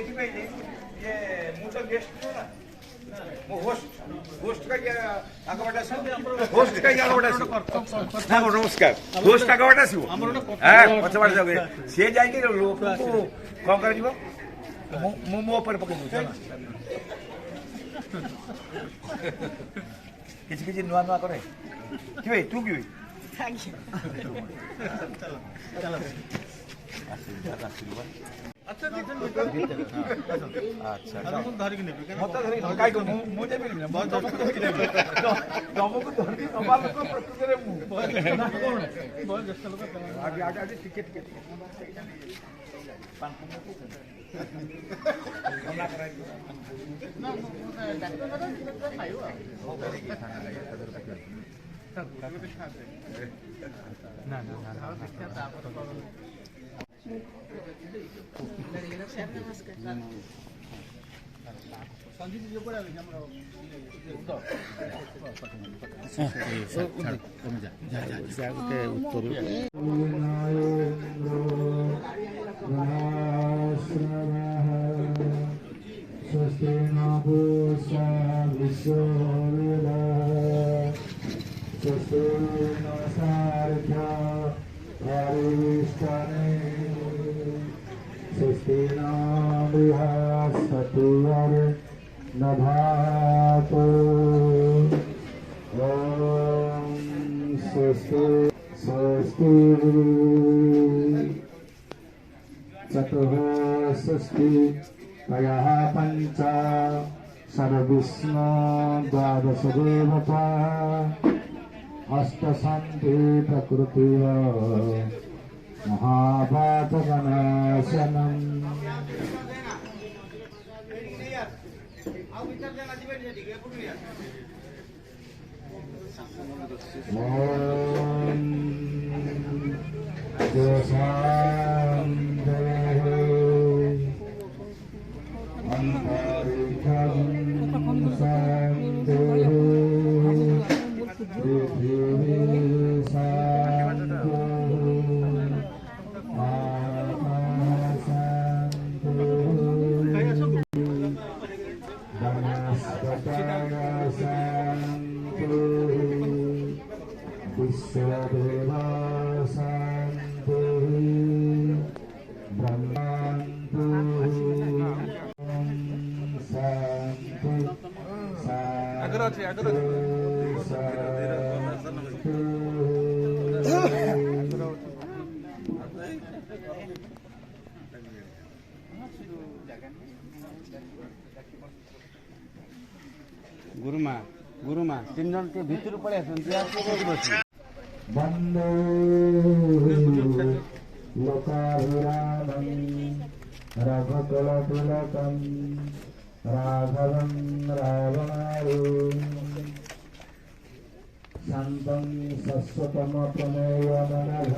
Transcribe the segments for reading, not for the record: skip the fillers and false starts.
ये मुझे गेस्ट ना वो होस्ट का क्या आगवाटा होस्ट का क्या आगवाटा ना नमस्कार होस्ट का आगवाटा सिवो हां पछवाड़ जाओगे से जाई के लोक को कोन कर जीवो मो मो ऊपर पके दो चला किछि किछि नुआ नुआ करे कि भाई तू की थैंक यू चलो अच्छा अच्छा धर के नेबे मत धर काई को मु जे बिल बहुत धर के नेबे तमको धर के सवाल को प्रश्न करे मु ना कोन बहुत जस्ट लोग आगे आगे आगे टिकट के पान हमला कराई ना डॉक्टर खायो ना ना नभातो ओम स्वस्ति स्वस्ति चतुः स्वस्ति तयः पञ्च सर्वविष्णु द्वादश देवता अष्टसन्ति प्रकृतिः महापातकनाशनम् गुरुमा 3 जन के भीतर पड़े वंदे लोकाभिरामं रघुकुलतिलकं राघवं रावणारूढं शान्तं शश्वतमप्रमेयमनघं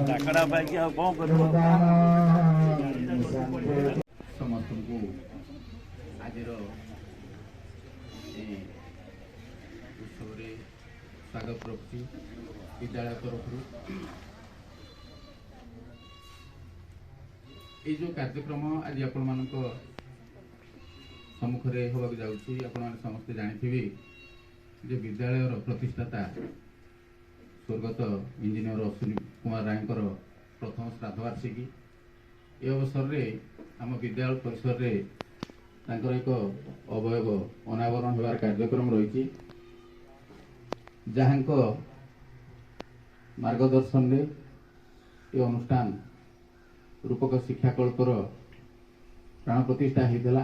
समस्त को आज उत्सव स्वागत रखुची विद्यालय तरफ ये जो कार्यक्रम आज आपण सम्मुखें होगा जाऊँगी आपण समस्ते जानी जे विद्यालय प्रतिष्ठाता स्वर्गत इंजीनियर अश्विनी कुमार राय प्रथम श्राद्ध वार्षिकी ये अवसर में आम विद्यालय परिसर में एक अवयव अनावरण होवार कार्यक्रम रही जहाँ मार्गदर्शन में ये अनुष्ठान रूपक शिक्षाकल्पर प्राण प्रतिष्ठा होता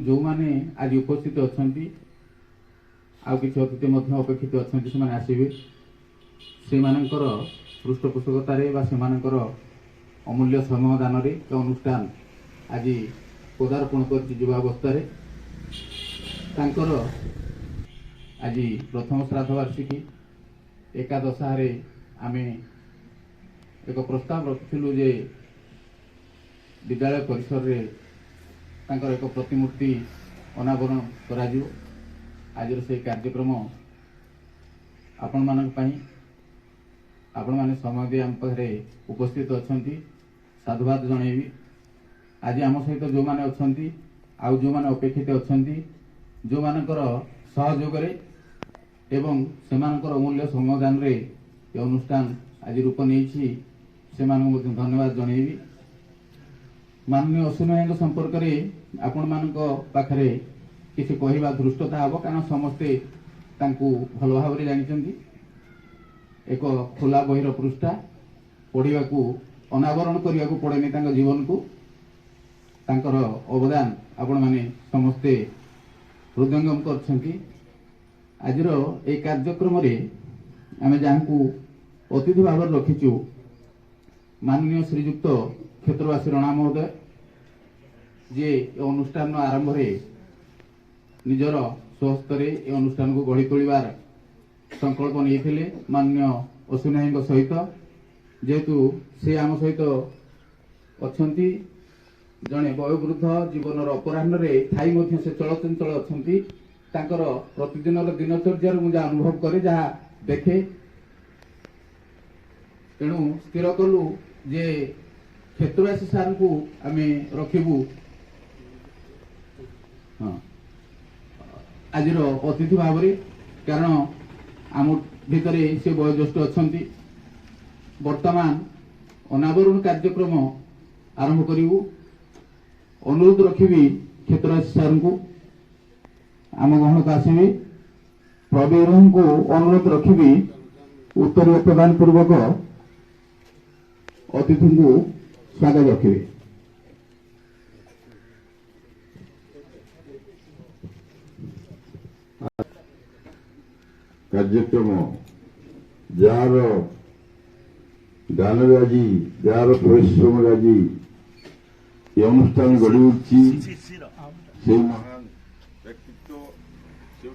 जो मैंने आज उपस्थित अच्छा आउ किसी अतिथि अपेक्षित अच्छा से आसवे से पृष्ठपोषकतार अमूल्य समय दान अनुष्ठान आज पदार्पण कर युवावस्था आज प्रथम श्राद्ध वार्षिकी एकादशारे आमे एक प्रस्ताव रखिलु जे विद्यालय परिसर रे तांकर एक प्रतिमूर्ति अनावरण करा जिवो। आज से कार्यक्रम आपण मानक पई आपण माने समय दे हम पहरे उपस्थित अछंती साधुवाद जणेबी आज आम सहित जो मैंने अच्छी आउ जो मैंने अपेक्षित अच्छा जो मानकर सहयोग एवं सेमानकर अमूल्य संविधान रे ये अनुष्ठान आज रूप नहीं से धन्यवाद जनइबी। माननीय अश्विनी संपर्क में आपण मान पाखरे किसी कहवा धृष्टता हम कारण समस्ते भल भाव जानी एक खोला बहिर पृष्ठा पढ़ा अनावरण करने को पड़ेनि जीवन को तांकर अवदान आपण माने समस्ते हृदयंगम करछंती। आज ये कार्यक्रम रे आमे जहाँ अतिथि भाव रखीचु माननीय श्रीजुक्त क्षेत्रवासी रणा महोदय जे अनुष्ठान आरंभ रे निजर स्वहस्तर ए अनुष्ठान को गढ़ी तोड़ार संकल्प नहीं माननीय अश्विनी सहित जेहेतु से आम सहित अच्छी जड़े वयोवृद्ध जीवन अपराह्न थाई से चलचंचल अच्छा प्रतिदिन दिनचर्या मुझे अनुभव करे जहाँ देखे तेणु स्थिर कलु जे क्षेत्रवासी सार को आम रखू हाँ आज अतिथि भाव कारण आम भितर से वयोज्येष्ठ अच्छा वर्तमान अनावरण कार्यक्रम आरंभ करूँ अनुरोध रखी क्षेत्रवासी सार को आम गहन को आसबि प्रवीर को अनुरोध रखी उत्तर प्रदान पूर्वक अतिथि को स्वागत रखिए। कार्यक्रम जार दान आज जार परिश्रम आज ये अनुष्ठान गढ़ी उठी से महान व्यक्तित्व से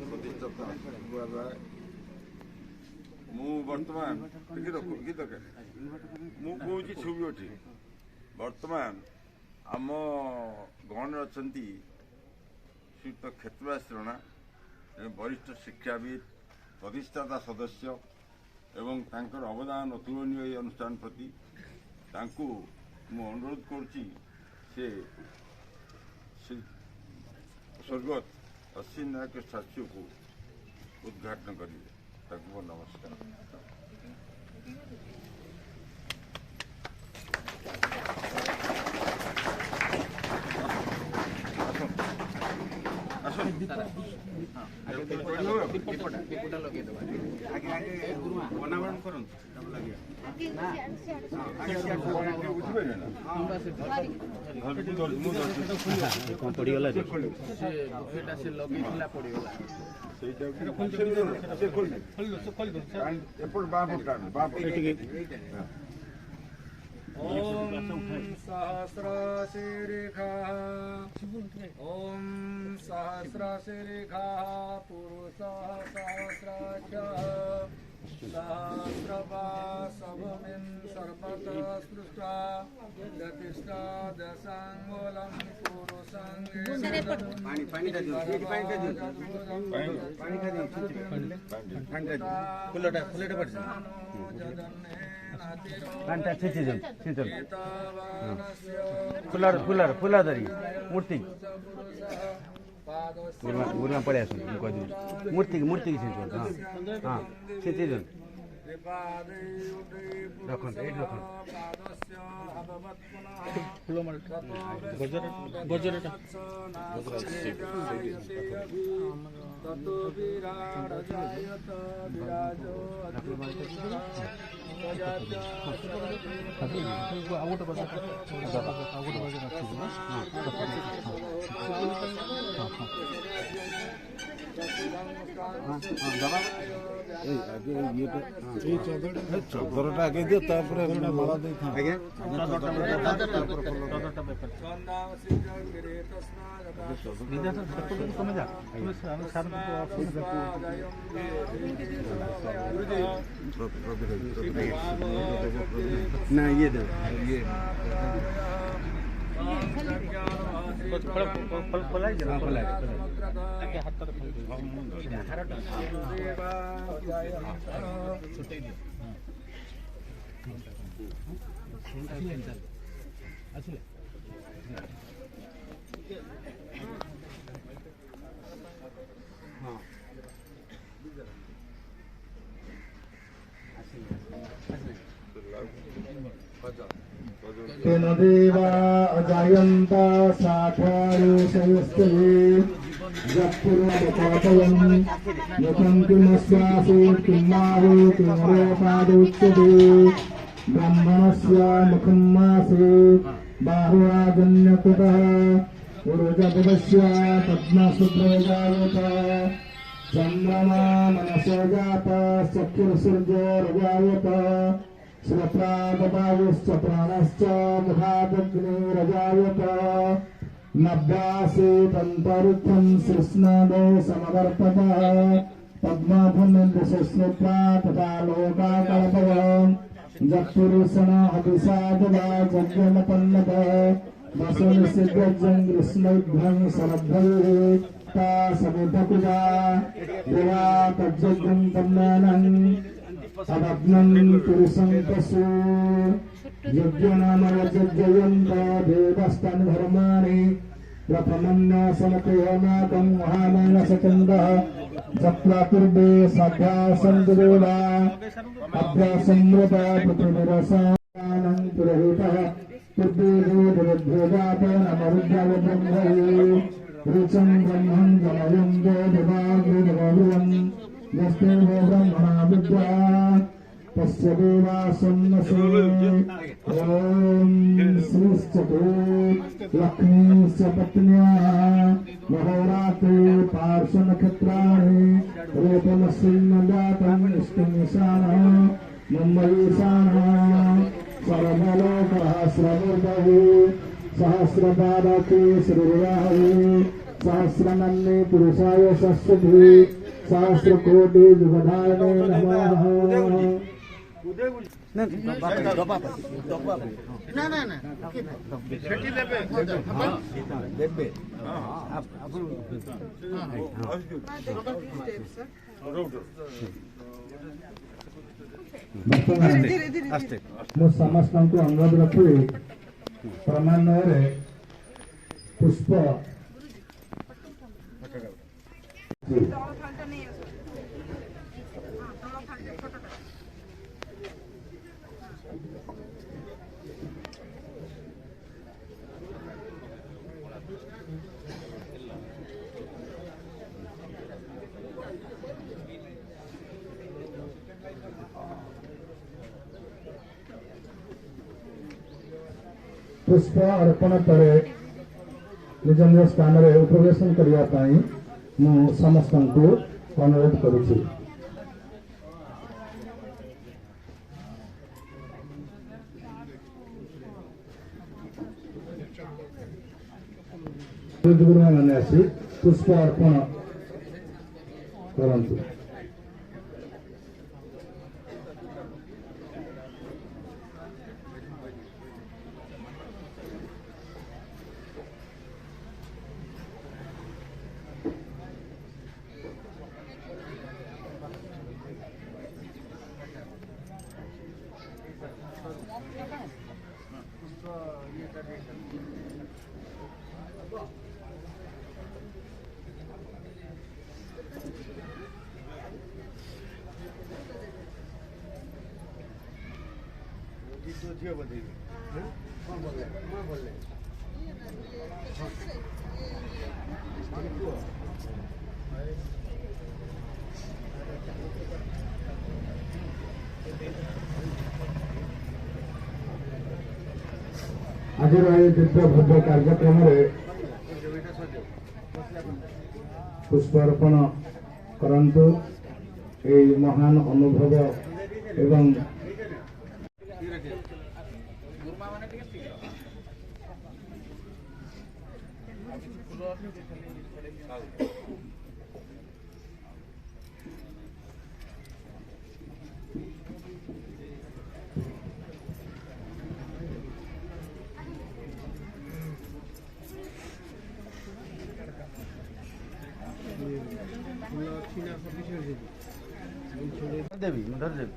प्रतिष्ठाता राय वर्तमान मुझे छवि अच्छी वर्तमान आम गहन अच्छा श्रीयुक्त क्षेत्रवासी रणा वरिष्ठ शिक्षाविद प्रतिष्ठाता सदस्य एवं तांकर अवदान अतुलनीय अनुष्ठान प्रति तांकु मु अनुरोध करुच्ची से स्वर्गत अश्विनी नायक स्टाच्यू को उद्घाटन करेंगे। नमस्कार। ओम सहस्रशिरेखा ओम सहस्रशिरेखा पुरुषः सहस्राक्षः सहस्रपाशभूमिं सर्वतः सृष्ट्वा प्रतिष्ठा दशाङ्गुलं फुला धरी मूर्ति गुरुमा पड़े मूर्ति मूर्ति हाँ छिंचन रखन गजरटा चौधरटा आगे दियो माला दे ना ये दे ये तेन देवा अजायन्त साठायुषयस्ते यत्पुरुषपातयन् यतं किमस्यासीत् किम्माहु किमरोपादुच्यते ब्राह्मणस्य मुखं मासीत् बाहुराजन्यकुतः उरुजपदस्य पद्मशुभ्रजायत चन्द्रमा मनसो जात चक्षुर्सूर्योरजायत श्रोत्रादपायुश्च प्राणश्च मुखादग्निरजायत नभ्यासेतन्तरिक्षं कृष्णदो समवर्ततः पद्मभूमिर्दशश्रोत्रा तथा लोकाकल्पयन् जक्षुरुषण अभिषादवा जज्ञनपन्नत वसुनिषिद्धं कृष्णयुद्धं शरद्भैः ता समुद्रकुजा देवा तज्जग्रं तन्नानन् अभग्नं पुरुषं पशु यज्ञनामयज्ञयन्त देवस्तं धर्माणि प्रथमन्यासमतेनाकं महामानसचन्दः जप्त्वा पूर्वे साध्यासं देवा अभ्यासमृता पृथ्वीरसानं पुरोहितः पूर्वे देवद्भोजात नमरुद्रवब्रह्मये ऋचं ब्रह्मं जनयं देवाग्निदेवं यस्ते ब्रह्मणा विद्या तस्य देवासन्नसे ॐ श्रीश्चते लक्ष्मीश्च पत्न्याः महोरात्रे पार्श्वनक्षत्राणि रूपमस्मिन्नजातम् इष्टमीशानः मुम्बईशानः सर्वलोकः स्रवोदये सहस्रपादके श्रीराहे सहस्रनन्ने पुरुषाय शस्वति सहस्रकोटि जुगधाय नमः ମୁଁ ସମସ୍ତଙ୍କୁ ଅନୁରୋଧ ରଖିବି କ୍ରମାନ୍ୱୟରେ ପୁଷ୍ପ पुष्प अर्पण पर निज निज स्थान में उपवेशन करने मु समस्त को अनुरोध करुछि। मैंने आसी पुष्प अर्पण करंतु। आज दिव्य भव्य कार्यक्रम पुष्प अर्पण करंतु ए महान अनुभव एवं देवी धर देवी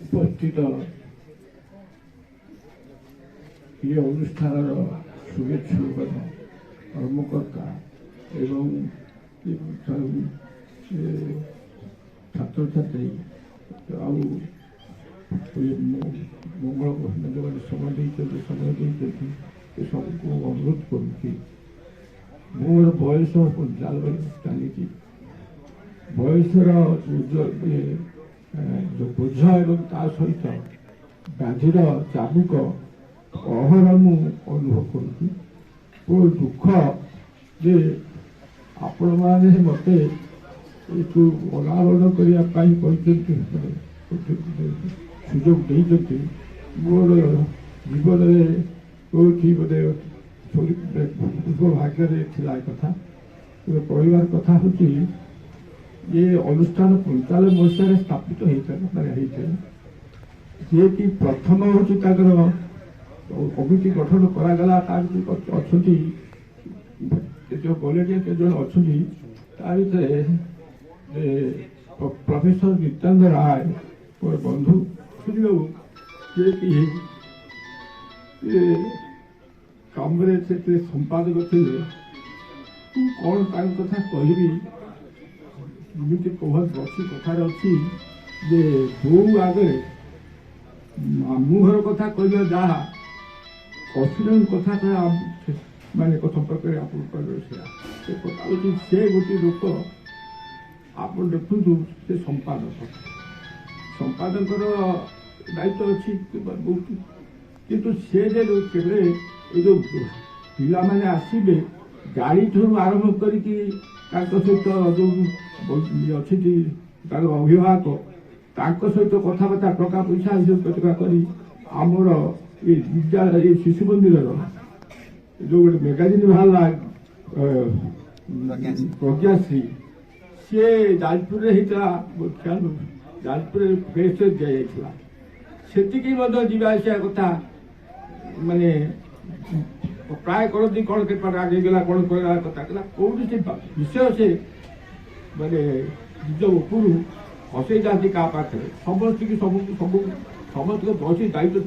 ଉପସ୍ଥିତ ଏ ଅନୁଷ୍ଠାନର ଶୁଭେଚ୍ଛୁକ କର୍ମକର୍ତ୍ତା ଏବଂ ଛାତ୍ରଛାତ୍ରୀ ଆଉ ମଙ୍ଗଳ ଯୋଉମାନେ ସମୟ ଦେଇଛନ୍ତି ଏ ସବୁକୁ ଅନୁରୋଧ କରୁଛି। ମୋର ବୟସ 95 ଚାଲିଛି। ବୟସର ବୋଝ ଏବଂ ତା ସହିତ ବ୍ୟାଧିର ଚାବୁକ ଅହର ମୁଁ ଅନୁଭବ କରୁଛି। ମୋର ଦୁଃଖ ଯେ ଆପଣମାନେ ମୋତେ ଏଠୁ ଅନାବରଣ କରିବା ପାଇଁ କହିଛନ୍ତି, ସୁଯୋଗ ଦେଇଛନ୍ତି। ମୋର ଜୀବନରେ କେଉଁଠି ବୋଧେ ପୂର୍ବ ଭାଗ୍ୟରେ ଥିଲା ଏ କଥା। କହିବାର କଥା ହେଉଛି ଏ ଅନୁଷ୍ଠାନ 95 ମସିହାରେ ସ୍ଥାପିତ ହେଇଥିଲା। ଯିଏକି ପ୍ରଥମ ହେଉଛି ତାଙ୍କର କମିଟି ଗଠନ କରାଗଲା। ତା ଭିତରେ ଅଛନ୍ତି ଯେଉଁ ଭଲେଣ୍ଟିୟର କେତେ ଜଣ ଅଛନ୍ତି, ତା ଭିତରେ ପ୍ରଫେସର ନିତ୍ୟାନନ୍ଦ ରାୟ ମୋର ବନ୍ଧୁ ଶୁଣିବାବୁ, ଯିଏକି କାମରେ ସେଥିରେ ସମ୍ପାଦକ ଥିଲେ। ମୁଁ କ'ଣ ତାଙ୍କ କଥା କହିବି, ଏମିତି ବସି କଥାରେ ଅଛି ଯେ ବୋଉ ଆଗରେ ମାମୁଁ ଘର କଥା କହିବା ଯାହା, ଅସୁରଙ୍କ କଥା କହିବା ମାନେ ସମ୍ପର୍କରେ ଆପଣ କହିବେ ସେୟା। ସେ କଥା ହେଉଛି ସେ ଗୋଟିଏ ଲୋକ, ଆପଣ ଦେଖନ୍ତୁ ସେ ସମ୍ପାଦକଙ୍କର ଦାୟିତ୍ୱ ଅଛି ବହୁତ। କିନ୍ତୁ ସେ ଯେ କେବେ ଏ ଯେଉଁ ପିଲାମାନେ ଆସିବେ ଗାଡ଼ିଠୁ ଆରମ୍ଭ କରିକି ତାଙ୍କ ସହିତ ଯେଉଁ ଅଛନ୍ତି ତାଙ୍କ ଅଭିଭାବକ, ତାଙ୍କ ସହିତ କଥାବାର୍ତ୍ତା ଟଙ୍କା ପଇସା ଏସବୁ ପ୍ରତିଭା କରି ଆମର ଏ ବିଦ୍ୟାଳୟ ଏ ଶିଶୁ ମନ୍ଦିରର ଯେଉଁ ଗୋଟେ ମେଗାଜିନ୍ ବାହାରିଲା ପ୍ରଜ୍ଞାଶ୍ରୀ, ସିଏ ଯାଜପୁରରେ ହେଇଥିଲା। ଯାଜପୁରରେ ପ୍ରେସ୍ରେ ଦିଆଯାଇଥିଲା। ସେତିକି ମଧ୍ୟ ଯିବା ଆସିବା କଥା ମାନେ ପ୍ରାୟ କରନ୍ତି। କ'ଣ କେତେ ଆଗେଇଗଲା କ'ଣ କହିବା କଥା କହିଲା, କୋଉଠି ସେ ବିଷୟ ସେ ମାନେ ନିଜ ଉପରୁ ହସେଇ ଯାଆନ୍ତି କାହା ପାଖରେ। ସମସ୍ତଙ୍କୁ ସମସ୍ତଙ୍କ ବସି ଦାୟିତ୍ୱ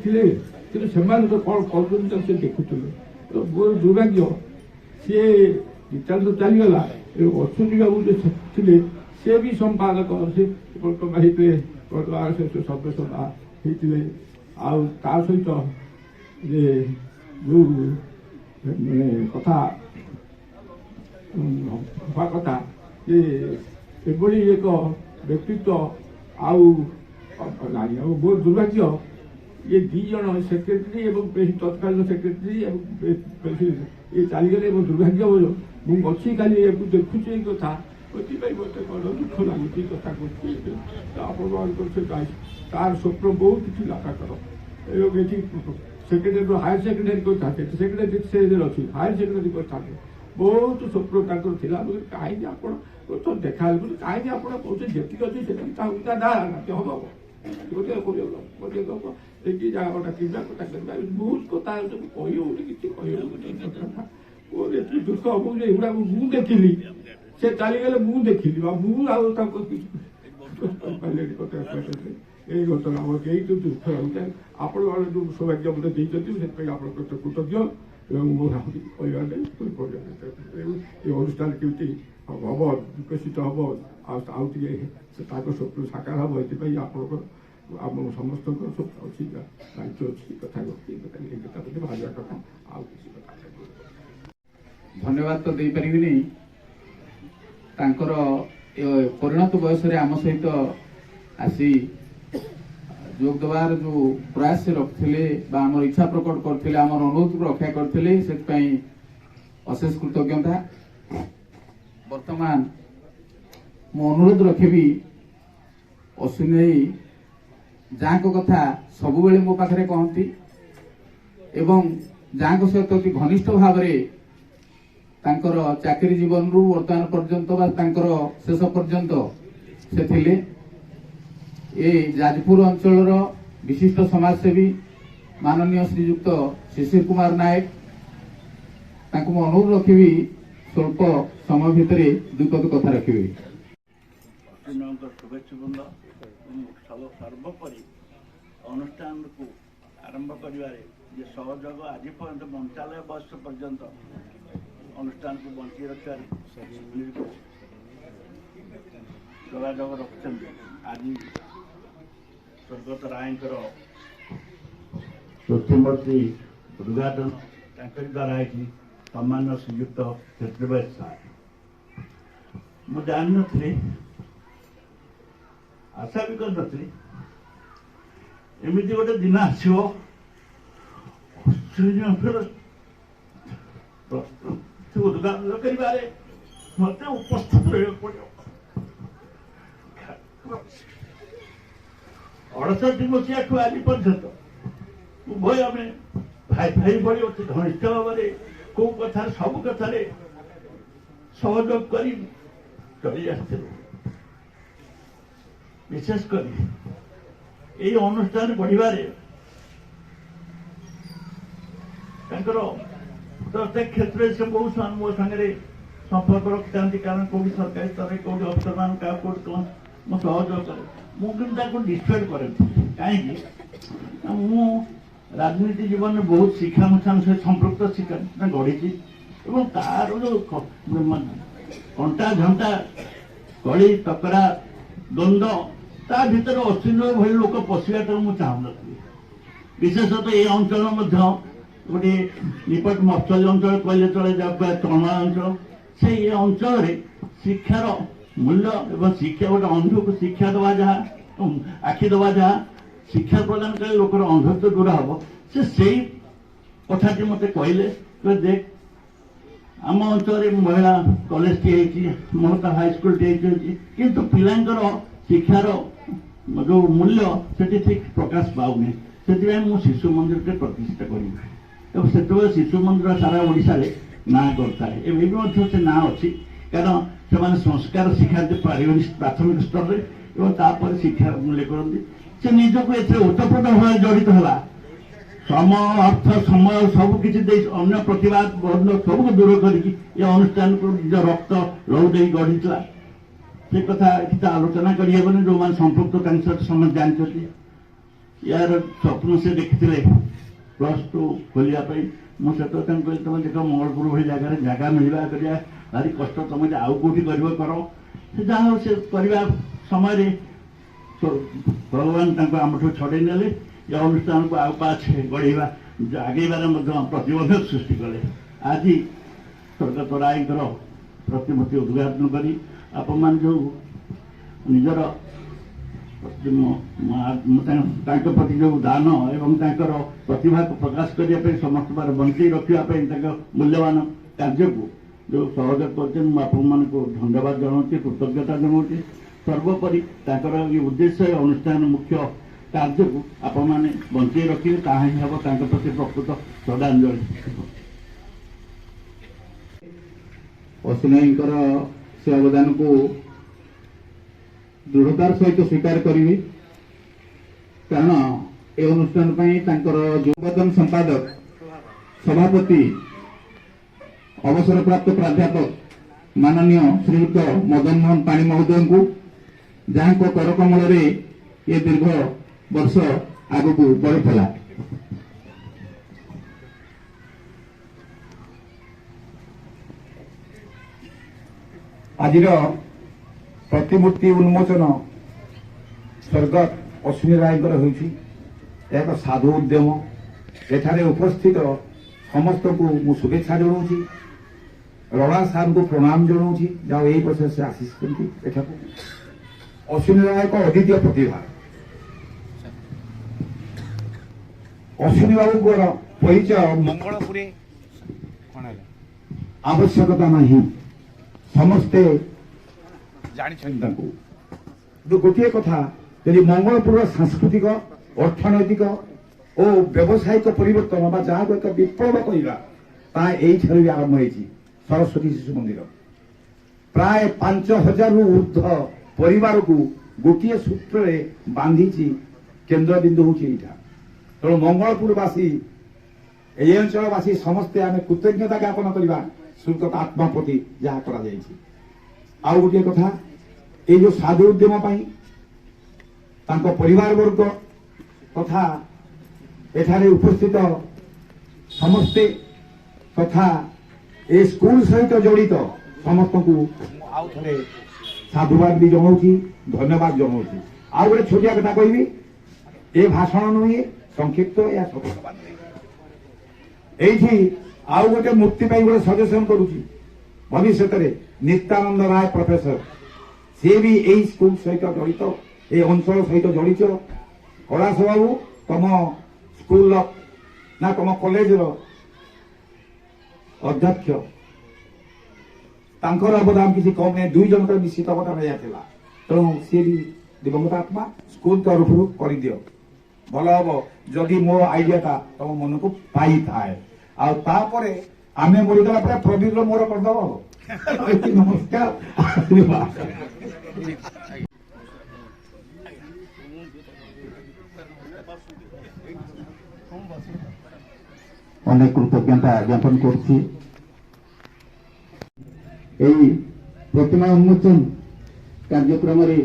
ଥିଲେ କିନ୍ତୁ ସେମାନେ ତ କ'ଣ କରୁଛନ୍ତି ତାକୁ ସେ ଦେଖୁଥିଲେ। ତ ମୋର ଦୁର୍ଭାଗ୍ୟ ସିଏ ନିତ୍ୟାନ୍ତ ଚାଲିଗଲା। ଅଶ୍ୱିନୀ ବାବୁ ଯେ ଥିଲେ ସେ ବି ସମ୍ପାଦକ, ସେ ହେଇଥିଲେ ସଦସ୍ୟ ହେଇଥିଲେ। ଆଉ ତା ସହିତ ଯେ ଯେଉଁ ମାନେ କଥା ହବା କଥା ଯେ ଏଭଳି ଏକ ବ୍ୟକ୍ତିତ୍ୱ ଆଉ ନାହିଁ। ଆଉ ବହୁତ ଦୁର୍ଭାଗ୍ୟ ଏ ଦୁଇ ଜଣ ସେକ୍ରେଟାରୀ ଏବଂ ତତ୍କାଳୀନ ସେକ୍ରେଟାରୀ ଏବଂ ଏ ଚାଲିଗଲେ ଏବଂ ଦୁର୍ଭାଗ୍ୟ। ମୁଁ ଅଛି କାଲି ଦେଖୁଛି ଏଇ କଥା, ସେଥିପାଇଁ ମୋତେ ବଡ଼ ଦୁଃଖ ଲାଗୁଛି କଥା କରୁଛି। ଆପଣମାନଙ୍କର ସେ ତାର ସ୍ୱପ୍ନ ବହୁତ ଥିଲା ତାଙ୍କର। ଏବଂ ଏଠି ସେକ୍ରେଟାରୀ ହାୟର ସେକେଣ୍ଡାରୀ କରିଥାନ୍ତେ, ସେକ୍ରେଟାରୀ ସେ ଅଛି ହାୟର ସେକେଣ୍ଡାରୀ କରିଥାନ୍ତେ। ବହୁତ ସ୍ୱପ୍ନ ତାଙ୍କର ଥିଲା। କାହିଁକି ଆପଣ ତ ଦେଖା କାହିଁକି ଆପଣ କହୁଛନ୍ତି ଯେତିକି ଅଛି ସେତିକି ନାତି ହବ ଦେଖି ଜାଗାଟା କିଣିବା କଥା କରିବା ବହୁତ କଥା କହି ହଉନି, କିଛି କହି ହଉନି କଥା। ମୋର ଏଠି ଦୁଃଖ ହବ ଯେ ଏଗୁଡ଼ା ମୁଁ ଦେଖିଲି, ସେ ଚାଲିଗଲେ ମୁଁ ଦେଖିଲି ବା ମୁଁ ଆଉ ତାଙ୍କ କିଛି କଥା ଏଇ ଘଟଣା ଆମର କେହି ତ ଦୁଃଖ ଲାଗୁଛି। ଆପଣମାନେ ଯେଉଁ ସୌଭାଗ୍ୟ ମୋତେ ଦେଇଛନ୍ତି ସେଥିପାଇଁ ଆପଣଙ୍କ କୃତଜ୍ଞ। ଏବଂ ମୁଁ କହିବା ନାହିଁ ଏ ଅନୁଷ୍ଠାନ କେମିତି ହବ, ବିକଶିତ ହବ, ଆଉ ଟିକେ ତାଙ୍କ ସ୍ୱପ୍ନ ସାକାର ହବ, ଏଥିପାଇଁ ଆପଣଙ୍କ ଆମ ସମସ୍ତଙ୍କର ସ୍ୱପ୍ନ ଅଛି, ଦାୟିତ୍ୱ ଅଛି। କଥା ଏ କଥା ପ୍ରତି ଭାବିବା କଥା, ଆଉ କିଛି କଥା। ଧନ୍ୟବାଦ ତ ଦେଇପାରିବିନି। ତାଙ୍କର ପରିଣତ ବୟସରେ ଆମ ସହିତ ଆସି ଯୋଗ ଦେବାର ଯେଉଁ ପ୍ରୟାସ ସେ ରଖିଥିଲେ ବା ଆମର ଇଚ୍ଛା ପ୍ରକଟ କରିଥିଲେ, ଆମର ଅନୁରୋଧକୁ ରକ୍ଷା କରିଥିଲେ, ସେଥିପାଇଁ ଅଶେଷ କୃତଜ୍ଞତା। ବର୍ତ୍ତମାନ ମୁଁ ଅନୁରୋଧ ରଖିବି, ଅଶ୍ୱିନୀ ଯାହାଙ୍କ କଥା ସବୁବେଳେ ମୋ ପାଖରେ କହନ୍ତି ଏବଂ ଯାହାଙ୍କ ସହିତ ଅତି ଘନିଷ୍ଠ ଭାବରେ ତାଙ୍କର ଚାକିରି ଜୀବନରୁ ବର୍ତ୍ତମାନ ପର୍ଯ୍ୟନ୍ତ ବା ତାଙ୍କର ଶେଷ ପର୍ଯ୍ୟନ୍ତ ସେ ଥିଲେ। ଏ ଯାଜପୁର ଅଞ୍ଚଳର ବିଶିଷ୍ଟ ସମାଜସେବୀ ମାନନୀୟ ଶ୍ରୀଯୁକ୍ତ ଶିଶିର କୁମାର ନାୟକ, ତାଙ୍କୁ ମୁଁ ଅନୁରୋଧ ରଖିବି ସ୍ୱଳ୍ପ ସମୟ ଭିତରେ ଦୁଇପଦ କଥା ରଖିବେ। ଅଶ୍ୱିନୀଙ୍କର ଶୁଭେଚ୍ଛୁ ବୃନ୍ଦ ସର୍ବୋପରି ଅନୁଷ୍ଠାନକୁ ଆରମ୍ଭ କରିବାରେ ଯେ ସହଯୋଗ ଆଜି ପର୍ଯ୍ୟନ୍ତ 95 ବର୍ଷ ପର୍ଯ୍ୟନ୍ତ ଅନୁଷ୍ଠାନକୁ ବଞ୍ଚି ରଖିବାରେ ଯୋଗାଯୋଗ ରଖୁଛନ୍ତି। ଆଜି ସ୍ୱର୍ଗତ ରାୟଙ୍କର ପ୍ରତିମୂର୍ତ୍ତି ଉଦ୍ଘାଟନ ତାଙ୍କରି ଦ୍ୱାରା ହେଇଛି। ସମ୍ମାନୀୟ ଶ୍ରୀଯୁକ୍ତ କ୍ଷେତ୍ରବାସୀ ସାର୍, ମୁଁ ଜାଣିନଥିଲି, ଆଶା ବି କରିନଥିଲି ଏମିତି ଗୋଟେ ଦିନ ଆସିବ ଉଦ୍ଘାଟନ କରିବାରେ ମତେ ଉପସ୍ଥିତ ରହିବାକୁ ପଡ଼ିବ। 68 ମସିହାଠୁ ଆଜି ପର୍ଯ୍ୟନ୍ତ ଉଭୟ ଆମେ ଭାଇ ଭାଇ ଭଳି ଅତି ଘନିଷ୍ଠ ଭାବରେ କୋଉ କଥାରେ ସବୁ କଥାରେ ସହଯୋଗ କରି ଚଳି ଆସିଥିଲୁ। ବିଶେଷ କରି এই অনুষ্ঠান বଢ଼ିବାରେ ତାଙ୍କର ପ୍ରତ୍ୟେକ କ୍ଷେତ୍ରରେ ସେ ବହୁତ ମୋ ସାଙ୍ଗରେ ସମ୍ପର୍କ ରଖିଥାନ୍ତି। କାରଣ କୋଉଠି ସରକାରୀ ସ୍ତରରେ କୋଉଠି ଅଫିସରମାନ କାହାକୁ କୋଉଠି କ'ଣ ମୁଁ ସହଯୋଗ କରେ। ମୁଁ କିନ୍ତୁ ତାକୁ ଡିଷ୍ଟ୍ରଏଡ୍ କରେନି। କାହିଁକି ମୁଁ ରାଜନୀତି ଜୀବନରେ ବହୁତ ଶିକ୍ଷାନୁଷ୍ଠାନ ସହିତ ସମ୍ପୃକ୍ତ ଶିକ୍ଷା ଗଢ଼ିଛି ଏବଂ ତାର ଯୋଉ କଣ୍ଟା ଝଣ୍ଟା କଳି ତକରା ଦ୍ୱନ୍ଦ୍ୱ ତା ଭିତରେ ଅଶ୍ୱିନୀ ଭଳି ଲୋକ ପଶିବାଟାକୁ ମୁଁ ଚାହୁଁନଥିଲି। ବିଶେଷତଃ ଏ ଅଞ୍ଚଳ ମଧ୍ୟ ଗୋଟେ ନିକଟ ମଫସଲି ଅଞ୍ଚଳ କହିଲେ ଚଳେ, ଯାହାକୁ ତଳମା ଅଞ୍ଚଳ। ସେ ଏ ଅଞ୍ଚଳରେ ଶିକ୍ଷାର ମୂଲ୍ୟ ଏବଂ ଶିକ୍ଷା ଗୋଟେ ଅନ୍ଧକୁ ଶିକ୍ଷା ଦେବା ଯାହା ଆଖି ଦେବା ଯାହା ଶିକ୍ଷା ପ୍ରଦାନ କଲେ ଲୋକର ଅନ୍ଧତ୍ୱ ଦୂର ହେବ। ସେ ସେଇ କଥାଟି ମୋତେ କହିଲେ, ଦେଖ ଆମ ଅଞ୍ଚଳରେ ମହିଳା କଲେଜଟି ହେଇଛି, ମମତା ହାଇସ୍କୁଲଟି ହେଇଛି, କିନ୍ତୁ ପିଲାଙ୍କର ଶିକ୍ଷାର ଯୋଉ ମୂଲ୍ୟ ସେଠି ଠିକ ପ୍ରକାଶ ପାଉନି। ସେଥିପାଇଁ ମୁଁ ଶିଶୁ ମନ୍ଦିରଟେ ପ୍ରତିଷ୍ଠା କରିବି ଏବଂ ସେତେବେଳେ ଶିଶୁ ମନ୍ଦିର ସାରା ଓଡ଼ିଶାରେ ନାଁ କରିଥାଏ। ଏବେ ବି ମଧ୍ୟ ସେ ନାଁ ଅଛି, କାରଣ ସେମାନେ ସଂସ୍କାର ଶିଖାନ୍ତି ପ୍ରାଥମିକ ସ୍ତରରେ ଏବଂ ତାପରେ ଶିକ୍ଷା ମୂଲ୍ୟ କରନ୍ତି। ସେ ନିଜକୁ ଏଥିରେ ଓତପ୍ରୋତ ଭାବରେ ଜଡ଼ିତ ହେଲା। ସମୟ ଅର୍ଥ ସମୟ ସବୁ କିଛି ଦେଇ ଅନ୍ୟ ପ୍ରତିବାଦ ବନ୍ଧ ସବୁକୁ ଦୂର କରିକି ଏ ଅନୁଷ୍ଠାନକୁ ନିଜ ରକ୍ତ ଲହୁ ଦେଇ ଗଢ଼ିଥିଲା। ସେ କଥା କିଛି ଆଲୋଚନା କରିହେବନି, ଯୋଉମାନେ ସମ୍ପୃକ୍ତ ତାଙ୍କ ସହିତ ସମସ୍ତେ ଜାଣିଛନ୍ତି। ୟାର ସ୍ୱପ୍ନ ସେ ଦେଖିଥିଲେ +2 ଖୋଲିବା ପାଇଁ। ମୁଁ ସେତେବେଳେ ତାଙ୍କୁ କହିଲି, ତମେ ଦେଖ ମଙ୍ଗଳପୁର ଭଳି ଜାଗାରେ ଜାଗା ମିଳିବା କରିବା ଭାରି କଷ୍ଟ, ତମେ ଆଉ କୋଉଠି କରିବ କର। ସେ ଯାହା ହଉ ସେ କରିବା ସମୟରେ ଭଗବାନ ତାଙ୍କୁ ଆମଠୁ ଛଡ଼େଇ ନେଲେ। ଏ ଅନୁଷ୍ଠାନକୁ ଆଉ ପାଛେ ଗଢ଼େଇବା ଆଗେଇବାରେ ମଧ୍ୟ ପ୍ରତିବନ୍ଧକ ସୃଷ୍ଟି କଲେ। ଆଜି ସ୍ୱର୍ଗତ ରାୟଙ୍କର ପ୍ରତିମୂର୍ତ୍ତି ଉଦ୍ଘାଟନ କରି ଆପଣମାନେ ଯୋଉ ନିଜର ତାଙ୍କ ପ୍ରତି ଯୋଉ ଦାନ ଏବଂ ତାଙ୍କର ପ୍ରତିଭାକୁ ପ୍ରକାଶ କରିବା ପାଇଁ ସମସ୍ତଙ୍କର ବଞ୍ଚେଇ ରଖିବା ପାଇଁ ତାଙ୍କ ମୂଲ୍ୟବାନ କାର୍ଯ୍ୟକୁ ଯୋଉ ସହଯୋଗ କରିଛନ୍ତି, ମୁଁ ଆପଣମାନଙ୍କୁ ଧନ୍ୟବାଦ ଜଣାଉଛି, କୃତଜ୍ଞତା ଜଣାଉଛି। ସର୍ବୋପରି ତାଙ୍କର ଏ ଉଦ୍ଦେଶ୍ୟ ଅନୁଷ୍ଠାନ ମୁଖ୍ୟ କାର୍ଯ୍ୟକୁ ଆପଣମାନେ ବଞ୍ଚେଇ ରଖିବେ, ତାହା ହିଁ ହେବ ତାଙ୍କ ପ୍ରତି ପ୍ରକୃତ ଶ୍ରଦ୍ଧାଞ୍ଜଳି। ଅଶ୍ୱିନୀଙ୍କର ସେ ଅବଦାନକୁ ଦୃଢ଼ତାର ସହିତ ସ୍ୱୀକାର କରିବି, କାରଣ ଏ ଅନୁଷ୍ଠାନ ପାଇଁ ତାଙ୍କର ଯୁବଦନ ସମ୍ପାଦକ ସଭାପତି ଅବସରପ୍ରାପ୍ତ ପ୍ରାଧ୍ୟାପକ ମାନନୀୟ ଶ୍ରୀଯୁକ୍ତ ମଦନ ମୋହନ ପାଣି ମହୋଦୟଙ୍କୁ, ଯାହାଙ୍କ କରକମଳରେ ଏ ଦୀର୍ଘ ବର୍ଷ ଆଗକୁ ବଢ଼ିଥିଲା। ଆଜିର ପ୍ରତିମୂର୍ତ୍ତି ଉନ୍ମୋଚନ ସ୍ୱର୍ଗତ ଅଶ୍ୱିନୀ ରାୟଙ୍କର ହେଉଛି ଏକ ସାଧୁ ଉଦ୍ୟମ। ଏଠାରେ ଉପସ୍ଥିତ ସମସ୍ତଙ୍କୁ ମୁଁ ଶୁଭେଚ୍ଛା ଜଣାଉଛି। ରଣା ସାର୍ଙ୍କୁ ପ୍ରଣାମ ଜଣାଉଛି, ଯାହା ଏହି ବର୍ଷ ସେ ଆସିଛନ୍ତି ଏଠାକୁ। ଅଶ୍ୱିନୀ ରାୟ ଏକ ଅଦ୍ୱିତୀୟ ପ୍ରତିଭା। ଅଶ୍ୱିନୀ ବାବୁଙ୍କର ପରିଚୟ ମଙ୍ଗଳପୁରେ ଆବଶ୍ୟକତା ନାହିଁ, ସମସ୍ତେ ଜାଣିଛନ୍ତି ତାଙ୍କୁ। କିନ୍ତୁ ଗୋଟିଏ କଥା, ଯଦି ମଙ୍ଗଳପୁରର ସାଂସ୍କୃତିକ, ଅର୍ଥନୈତିକ ଓ ବ୍ୟବସାୟିକ ପରିବର୍ତ୍ତନ ବା ଯାହାକୁ ଏକ ବିପ୍ଳବ କରିବା, ତାହା ଏଇଠାରୁ ବି ଆରମ୍ଭ ହୋଇଛି। ସରସ୍ୱତୀ ଶିଶୁ ମନ୍ଦିର ପ୍ରାୟ 5000ରୁ ଉର୍ଦ୍ଧ୍ୱ ପରିବାରକୁ ଗୋଟିଏ ସୂତ୍ରରେ ବାନ୍ଧିଛି। କେନ୍ଦ୍ରବିନ୍ଦୁ ହେଉଛି ଏଇଟା। ତେଣୁ ମଙ୍ଗଳପୁରବାସୀ, ଏହି ଅଞ୍ଚଳବାସୀ ସମସ୍ତେ ଆମେ କୃତଜ୍ଞତା ଜ୍ଞାପନ କରିବା ସ୍ୱର୍ଗତ ଆତ୍ମା ପ୍ରତି ଯାହା କରାଯାଇଛି। ଆଉ ଗୋଟିଏ କଥା, ଏଇ ଯୋଉ ସାଧୁ ଉଦ୍ୟମ ପାଇଁ ତାଙ୍କ ପରିବାର ବର୍ଗ ତଥା ଏଠାରେ ଉପସ୍ଥିତ ସମସ୍ତେ ତଥା ଏ ସ୍କୁଲ ସହିତ ଜଡ଼ିତ ସମସ୍ତଙ୍କୁ ଆଉ ଥରେ ସାଧୁବାଦ ବି ଜଣାଉଛି, ଧନ୍ୟବାଦ ଜଣାଉଛି। ଆଉ ଗୋଟେ ଛୋଟିଆ କଥା କହିବି, ଏ ଭାଷଣ ନୁହେଁ, ସଂକ୍ଷିପ୍ତ ଏହା ସଫଳତା ଏଇଠି ଆଉ ଗୋଟେ ମୂର୍ତ୍ତି ପାଇଁ ଗୋଟେ ସଜେସନ କରୁଛି। ଭବିଷ୍ୟତରେ ନିତ୍ୟାନନ୍ଦ ରାୟ ପ୍ରଫେସର, ସିଏ ବି ଏଇ ସ୍କୁଲ ସହିତ ଜଡ଼ିତ, এই অঞ্চল সহিত জড়িত। কলাস বাবু তম স্কুল না তম কলেজর অধ্যক্ষ, তাঙ্কর অবদান কিছু কম নেই, 2 জনଙ୍କର ନିଶ୍ଚିତ ଅବଦାନ ଯାଇଥିଲା। ତେଣୁ ସିଏ ବି ଦିବଙ୍ଗତ ଆତ୍ମା ସ୍କୁଲ ତରଫରୁ କରିଦିଅ, ଭଲ ହବ ଯଦି ମୋ ଆଇଡିଆଟା ତମ ମନକୁ ପାଇଥାଏ। ଆଉ ତାପରେ ଆମେ ମରିଗଲା ପରେ ପ୍ରବୀର ମୋର କରିଦବ। ନମସ୍କାର, ଆଶୀର୍ବାଦ। অনেক কৃতজ্ঞতা জ্ঞাপন করছি। এই প্রতিমা উন্মোচন কার্যক্রমে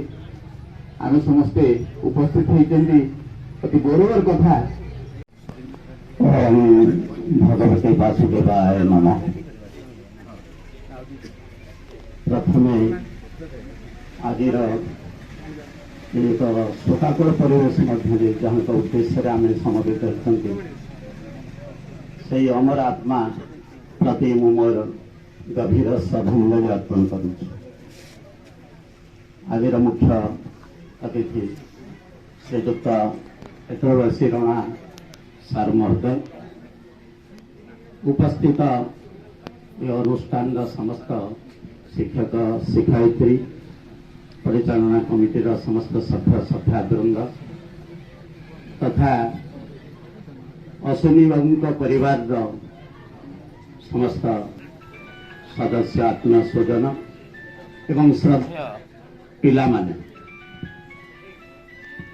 আমি সমস্তে উপস্থিত হয়েছেন, অতি গৌরবের কথা। ভগবতী বাসুদেবায় নমঃ। প্রথমে আজির एक शोकाकुल परिवेश मध्य जहाँ उद्देश्य आम समवेत होती से अमर आत्मा प्रति मु मोर गभीर श्रद्धांजलि अर्पण करुछि। आज मुख्य अतिथि श्रीजुक्त चक्रवर्ती रणा सार महोदय, उपस्थित अनुष्ठान समस्त शिक्षक शिक्षयित्री, परिचालना कमिटीर समस्त सभ्य सभ्यावृंद तथा अश्विनी बाबू परिवार समस्त सदस्य आत्मीय स्वजन एवं श्रद्धा पिला माने,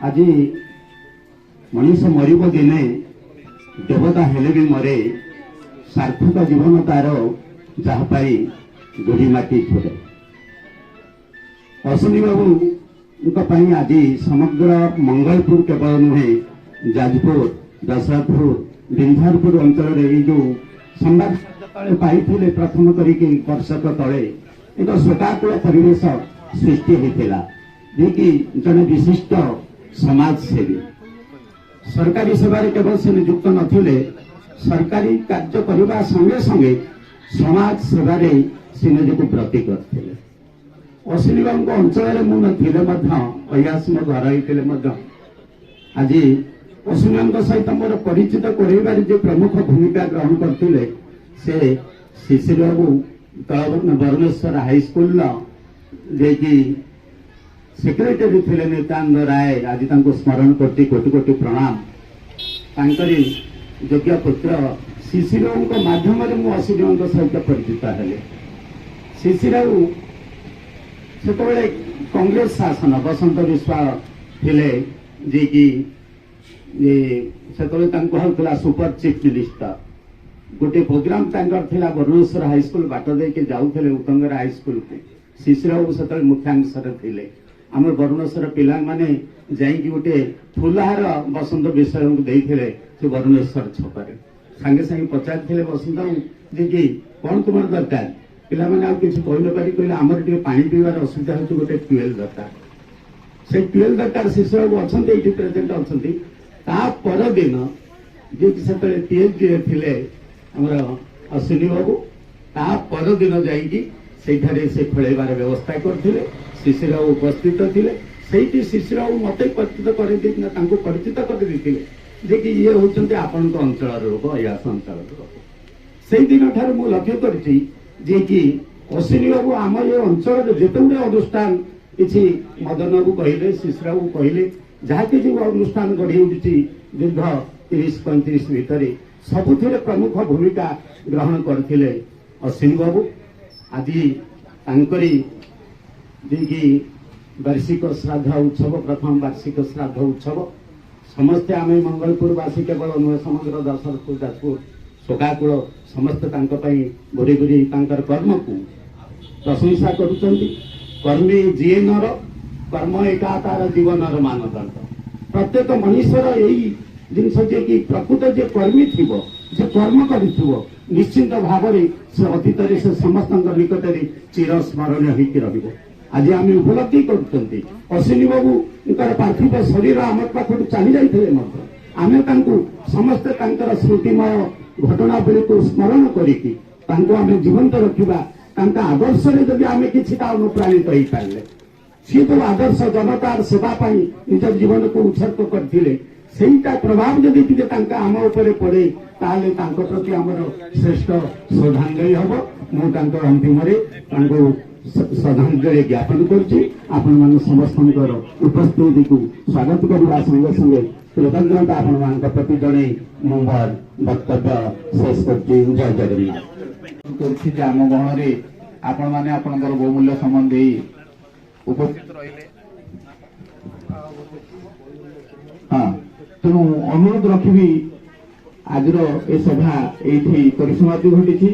आज मनीष मरिब दिने देवता हेले भी मरे, सार्थक जीवन तार जहाँ पाई गुड़ी माटी छोड़े। अश्विनी बाबू आज समग्र मंगलपुर केवल नुहे, जाजपुर, दशरथपुर, बिंझारपुर अंचल जो संवाद पाई प्रथम करिक वर्षक तले एक शोकाकुल परिवेश सृष्टि होता, जी जड़े विशिष्ट समाजसेवी सरकारी सेवा केवल से नियुक्त नथिले, सरकारी कार्य करने संगे संगे समाज सेवार से निजक प्रति करते। अश्विनी बाबू अंचल अयास मो घर होते आज अश्विनी सहित मोर परिचित कराइबार जो प्रमुख भूमिका ग्रहण करते से शिशिर बाबू बरुणेश्वर हाईस्कल सेक्रेटरी थे नित्यानंद राय। आज स्मरण करती कोटि कोटि प्रणाम। तांकरी योग्य पुत्र शिशिर बाबू माध्यम अश्विनी सहित परिचित हेले। शिशिर बाबू से कांग्रेस शासन बसंत विश्वास थे जी की से सुपर चीफ मिनिस्टर। गोटे प्रोग्राम थिला बरुणेश्वर हाईस्कल बाट देके जाऊे उतंगर हाईस्कल को शिशिर बाबू से मुख्यांश थे। आम बरुणेश्वर पिला माने जाइकी गोटे फुलहार बसंत विषय को देते से बरुणेश्वर छकरे सांगे सांगे पचारि बसंत जी की कौन तुम दरकार पिला मैंने किसी कहने पारि कहले आमर टे पानी पीवार असुविधा हो गोटे ट्यूबवेल दरकार से ट्यूबवेल दरकार शिशु बाबू अच्छा ये प्रेजेंट अच्छा दिन जी से पीएचडी थे आमर अश्विनी बाबू तापर दिन जाइए से खेलबार व्यवस्था करते शिशिर बाबू उपस्थित थे। शिशिर बाबू मत परिचित करते जे कि ये होती आपण अंचल रोग अयास अंचल रोग। से दिन ठार मु लक्ष्य करी जे कि अश्विनी बाबू आम ये अंचल जिते गुड़े अनुष्ठान किसी मदन बाबू कहले शिशिर बाबू कहले जहाँ किसी अनुष्ठान गढ़ी उठी दीर्घ 30-35 भितर सबुथिरे प्रमुख भूमिका ग्रहण करते अश्विनी बाबू। आज तांकरी जी वार्षिक श्राद्ध उत्सव प्रथम वार्षिक श्राद्ध उत्सव समस्ते आम मंगलपुरवासी केवल नुहे समग्र दशरथपुर जाजपुर ଶୋକାକୁଳ ସମସ୍ତେ ତାଙ୍କ ପାଇଁ ଘୁରି ଘୁରି ତାଙ୍କର କର୍ମକୁ ପ୍ରଶଂସା କରୁଛନ୍ତି। କର୍ମୀ ଯିଏ ନର କର୍ମ ଏକା ତାର ଜୀବନର ମାନଦଣ୍ଡ। ପ୍ରତ୍ୟେକ ମଣିଷର ଏଇ ଜିନିଷ ଯେ କି ପ୍ରକୃତ ଯେ କର୍ମୀ ଥିବ, ଯେ କର୍ମ କରିଥିବ, ନିଶ୍ଚିନ୍ତ ଭାବରେ ସେ ଅତୀତରେ ସେ ସମସ୍ତଙ୍କ ନିକଟରେ ଚିରସ୍ମରଣୀୟ ହେଇକି ରହିବ। ଆଜି ଆମେ ଉପଲବ୍ଧି କରୁଛନ୍ତି ଅଶ୍ୱିନୀ ବାବୁଙ୍କର ପାର୍ଥିବ ଶରୀର ଆମ ପାଖରୁ ଚାଲି ଯାଇଥିଲେ ମଧ୍ୟ ଆମେ ତାଙ୍କୁ ସମସ୍ତେ ତାଙ୍କର ସ୍ମୃତିମୟ ଘଟଣାବଳୀକୁ ସ୍ମରଣ କରିକି ତାଙ୍କୁ ଆମେ ଜୀବନ୍ତ ରଖିବା। ତାଙ୍କ ଆଦର୍ଶରେ ଯଦି ଆମେ କିଛିଟା ଅନୁପ୍ରାଣିତ ହେଇପାରିଲେ, ସିଏ ଯୋଉ ଆଦର୍ଶ ଜନତାର ସେବା ପାଇଁ ନିଜ ଜୀବନକୁ ଉତ୍ସର୍ଗ କରିଥିଲେ, ସେଇଟା ପ୍ରଭାବ ଯଦି ଟିକେ ତାଙ୍କ ଆମ ଉପରେ ପଡେ ତାହେଲେ ତାଙ୍କ ପ୍ରତି ଆମର ଶ୍ରେଷ୍ଠ ଶ୍ରଦ୍ଧାଞ୍ଜଳି ହବ। ମୁଁ ତାଙ୍କ ଅନ୍ତିମରେ ତାଙ୍କୁ ଶ୍ରଦ୍ଧାଞ୍ଜଳି ଜ୍ଞାପନ କରୁଛି। ଆପଣମାନେ ସମସ୍ତଙ୍କର ଉପସ୍ଥିତିକୁ ସ୍ୱାଗତ କରିବା ସଙ୍ଗେ ସଙ୍ଗେ କୃତଜ୍ଞତା ଆପଣମାନଙ୍କ ପ୍ରତି ଜଣେଇ ମୁଁ ମୋର ବକ୍ତବ୍ୟ ଶେଷ କରୁଛି। ଜୟ ଜଗନ୍ନାଥ। କରୁଛି ଯେ ଆମ ଗହଣରେ ଆପଣମାନେ ଆପଣଙ୍କର ବହୁମୂଲ୍ୟ ସମୟ ଦେଇ ଉପସ୍ଥିତ ରହିଲେ। ହଁ, ତେଣୁ ଅନୁରୋଧ ରଖିବି ଆଜିର ଏ ସଭା ଏଇଠି ପରିସମାପ୍ତି ଘଟିଛି।